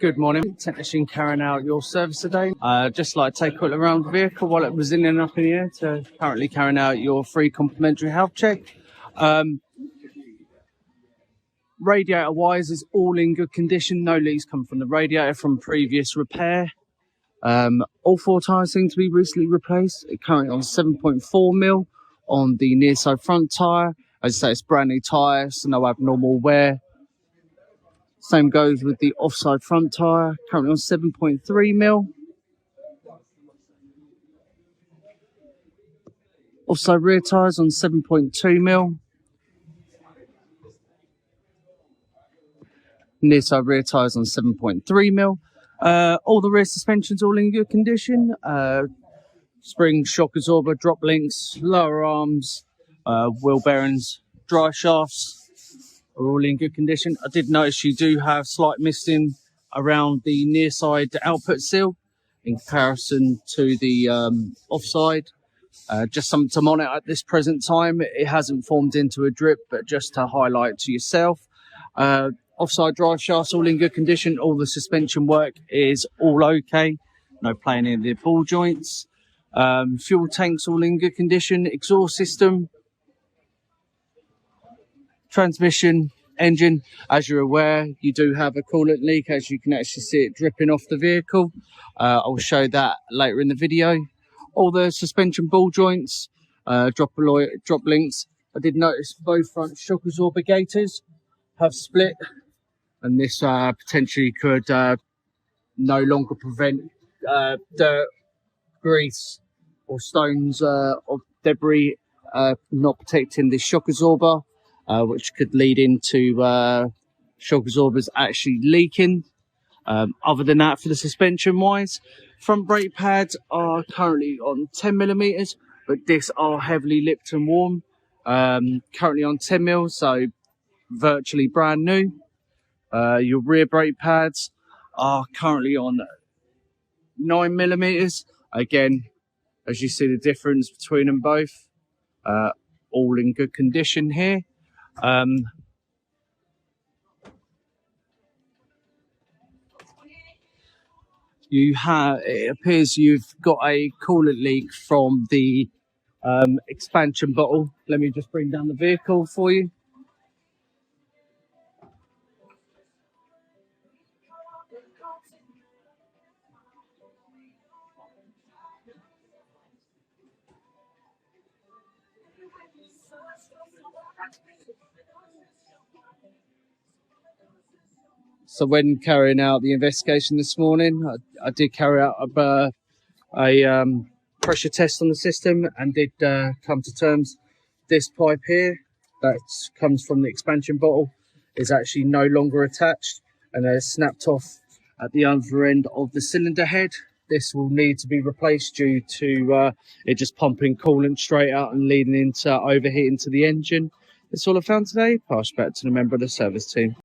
Good morning, technician carrying out your service today. Just like to take a quick look around the vehicle while it was in and up in the air to currently carrying out your free complimentary health check. Radiator wise is all in good condition, no leaks come from the radiator from previous repair. All four tyres seem to be recently replaced, currently on 7.4mm on the near side front tyre. As I say, it's brand new tyre, so no abnormal wear. Same goes with the offside front tyre, currently on 7.3mm. Offside rear tyres on 7.2mm. Near side rear tyres on 7.3mm. All the rear suspensions all in good condition. Spring, shock absorber, drop links, lower arms, wheel bearings, drive shafts are all in good condition. I did notice you do have slight misting around the near side output seal in comparison to the offside. Just something to monitor at this present time. It hasn't formed into a drip, but just to highlight to yourself. Offside drive shafts all in good condition. All the suspension work is all okay. No playing in the ball joints. Fuel tanks all in good condition. Exhaust system, transmission, engine. As you're aware, you do have a coolant leak, as you can actually see it dripping off the vehicle. I'll show that later in the video. All the suspension ball joints, drop links. I did notice both front shock absorber gaiters have split, and this potentially could no longer prevent dirt, grease or stones of debris not protecting the shock absorber, which could lead into shock absorbers actually leaking. Other than that, for the suspension wise, front brake pads are currently on 10mm, but discs are heavily lipped and warm. Currently on 10mm, so virtually brand new. Your rear brake pads are currently on 9mm. Again, as you see the difference between them both, all in good condition here. It appears you've got a coolant leak from the expansion bottle. Let me just bring down the vehicle for you. So when carrying out the investigation this morning, I did carry out a pressure test on the system and did come to terms. This pipe here that comes from the expansion bottle is actually no longer attached and has snapped off at the other end of the cylinder head. This will need to be replaced due to it just pumping coolant straight out and leading into overheating to the engine. That's all I found today. Pass back to the member of the service team.